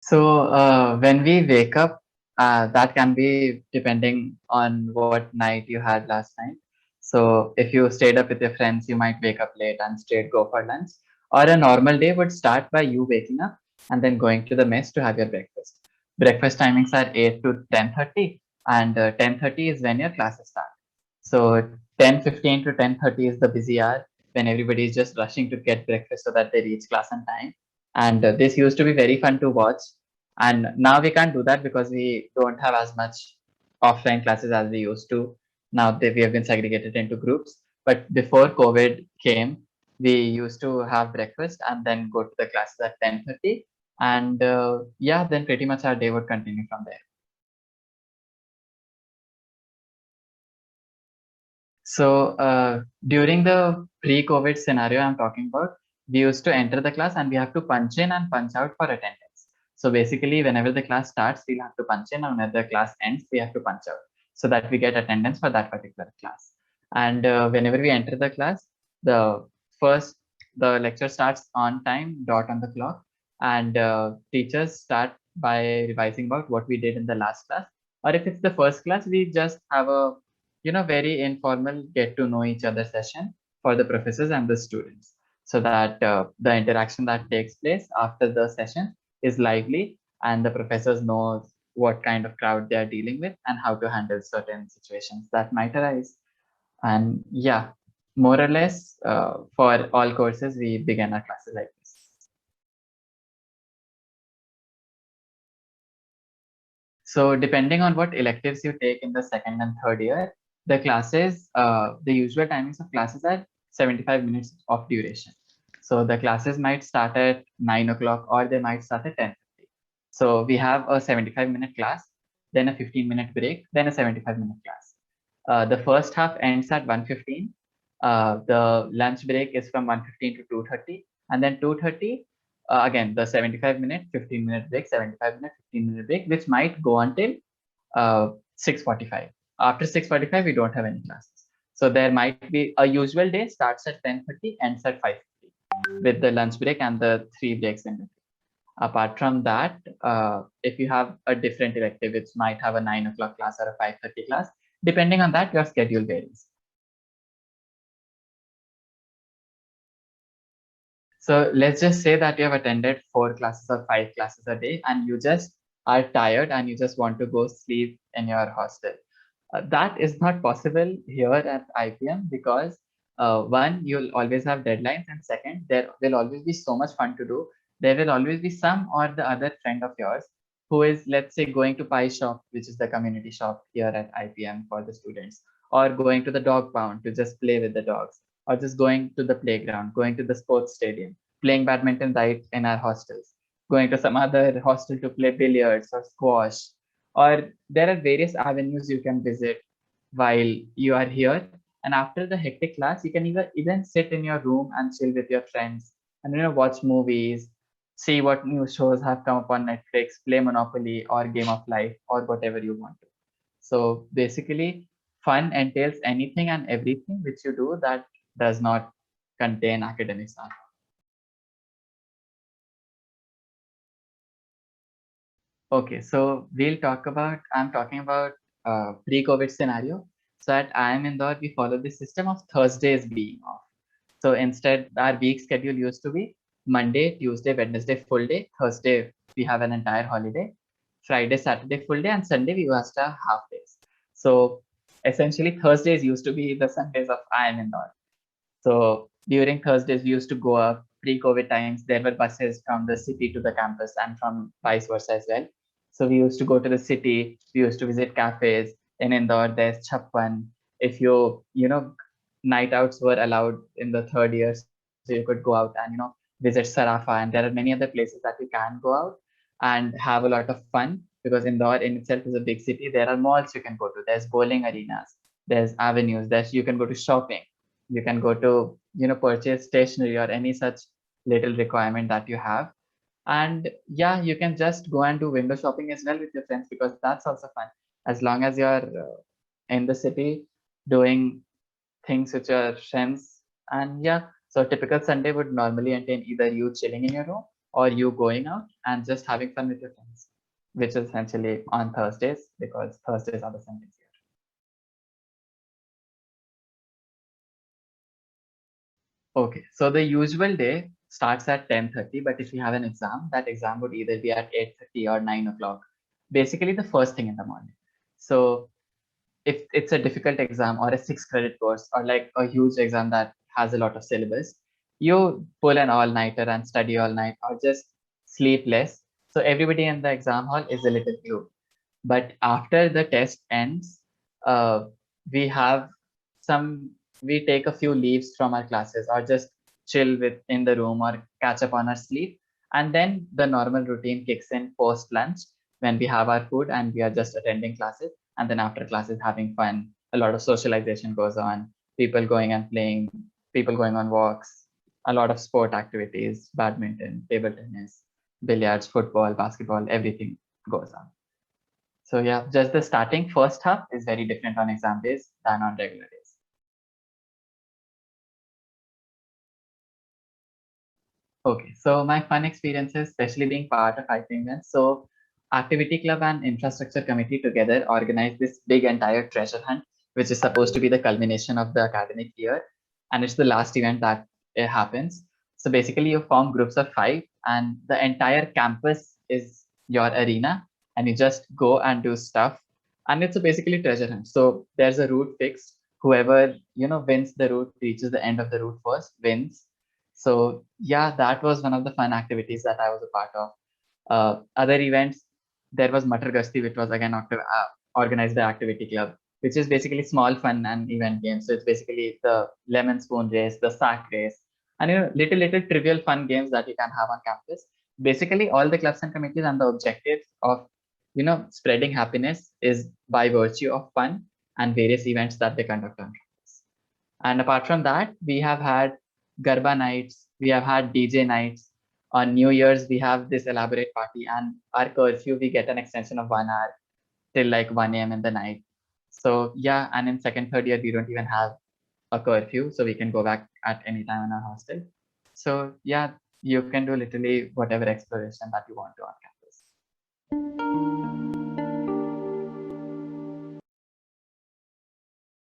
When we wake up, that can be depending on what night you had last night. So if you stayed up with your friends, you might wake up late and straight go for lunch. Or a normal day would start by you waking up and then going to the mess to have your breakfast. Breakfast timings are 8 to 10:30, and 10:30 is when your classes start. So 10:15 to 10:30 is the busy hour when everybody is just rushing to get breakfast so that they reach class on time. And this used to be very fun to watch, and now we can't do that because we don't have as much offline classes as we used to. Now that we have been segregated into groups, but before COVID came, we used to have breakfast and then go to the classes at 10:30, and yeah, then pretty much our day would continue from there. During the pre-COVID scenario I'm talking about, we used to enter the class and we have to punch in and punch out for attendance. So basically, whenever the class starts, we'll have to punch in, and whenever the class ends, we have to punch out so that we get attendance for that particular class. And whenever we enter the class, the first the lecture starts on time, dot on the clock, and teachers start by revising about what we did in the last class. Or if it's the first class, we just have a very informal get to know each other session for the professors and the students, so that the interaction that takes place after the session is lively and the professors knows what kind of crowd they are dealing with and how to handle certain situations that might arise. And yeah, more or less, for all courses we begin our classes like this. So depending on what electives you take in the second and third year, the classes, the usual timings of classes are 75 minutes of duration. So the classes might start at 9 o'clock or they might start at 10:30. So we have a 75-minute class, then a 15-minute break, then a 75-minute class. The first half ends at 1:15. The lunch break is from 1:15 to 2:30, and then 2:30, again the 75-minute, 15-minute break, 75-minute, 15-minute break, which might go until 6:45. After 6:45, we don't have any classes. So there might be a usual day starts at 10:30, ends at 5:50, with the lunch break and the three breaks in between. Apart from that, if you have a different elective, it might have a 9 o'clock class or a 5:30 class. Depending on that, your schedule varies. So let's just say that you have attended 4 classes or 5 classes a day and you just are tired and you just want to go sleep in your hostel. That is not possible here at IPM because one, you'll always have deadlines, and second, there will always be so much fun to do. There will always be some or the other friend of yours who is, let's say, going to Pie Shop, which is the community shop here at IPM for the students, or going to the dog pound to just play with the dogs, or just going to the playground, going to the sports stadium, playing badminton right in our hostels, going to some other hostel to play billiards or squash, or there are various avenues you can visit while you are here. And after the hectic class, you can even sit in your room and chill with your friends and watch movies, see what new shows have come up on Netflix, play Monopoly or Game of Life or whatever you want to. So basically, fun entails anything and everything which you do that does not contain academics. Okay, so I'm talking about pre-COVID scenario. So at IIM Indore, we follow the system of Thursdays being off. So instead, our week schedule used to be Monday, Tuesday, Wednesday, full day. Thursday, we have an entire holiday. Friday, Saturday, full day. And Sunday, we used to have half days. So essentially, Thursdays used to be the Sundays of IIM Indore. So during Thursdays, we used to go up. Pre-COVID times, there were buses from the city to the campus and from vice versa as well. So we used to go to the city. We used to visit cafes in Indore. There's Chappan. If night outs were allowed in the third year, so you could go out and visit Sarafa. And there are many other places that you can go out and have a lot of fun, because Indore in itself is a big city. There are malls you can go to. There's bowling arenas. There's avenues. There's you can go to shopping, you can go to purchase stationery or any such little requirement that you have. And yeah, you can just go and do window shopping as well with your friends, because that's also fun, as long as you're in the city doing things with your friends. And yeah, so typical Sunday would normally entail either you chilling in your room or you going out and just having fun with your friends, which is essentially on Thursdays because Thursdays are the Sundays here. Okay, so the usual day starts at 10:30, but if you have an exam, that exam would either be at 8:30 or 9 o'clock, basically the first thing in the morning. So if it's a difficult exam or a 6 credit course or like a huge exam that has a lot of syllabus, you pull an all-nighter and study all night or just sleep less. So everybody in the exam hall is a little glued. But after the test ends, uh, we have we take a few leaves from our classes or just chill with in the room or catch up on our sleep. And then the normal routine kicks in post lunch when we have our food and we are just attending classes. And then after classes, having fun, a lot of socialization goes on, people going and playing, people going on walks, a lot of sport activities, badminton, table tennis, billiards, football, basketball, everything goes on. So yeah, just the starting first half is very different on exam days than on regular days. Okay, so my fun experiences, especially being part of IT events. So Activity Club and Infrastructure Committee together organize this big entire treasure hunt, which is supposed to be the culmination of the academic year. And it's the last event that happens. So basically you form groups of 5 and the entire campus is your arena and you just go and do stuff. And it's a basically treasure hunt. So there's a route fixed. Whoever, wins the route, reaches the end of the route first, wins. So yeah, that was one of the fun activities that I was a part of. Other events, there was Matar Gashti, which was again organized by Activity Club, which is basically small fun and event games. So it's basically the lemon spoon race, the sack race, and little trivial fun games that you can have on campus. Basically, all the clubs and committees and the objectives of spreading happiness is by virtue of fun and various events that they conduct on campus. And apart from that, we have had Garba nights, we have had DJ nights. On New Year's, we have this elaborate party, and our curfew, we get an extension of 1 hour till like 1 a.m. in the night. So, yeah, and in second, third year, we don't even have a curfew, so we can go back at any time in our hostel. So, yeah, you can do literally whatever exploration that you want to on campus.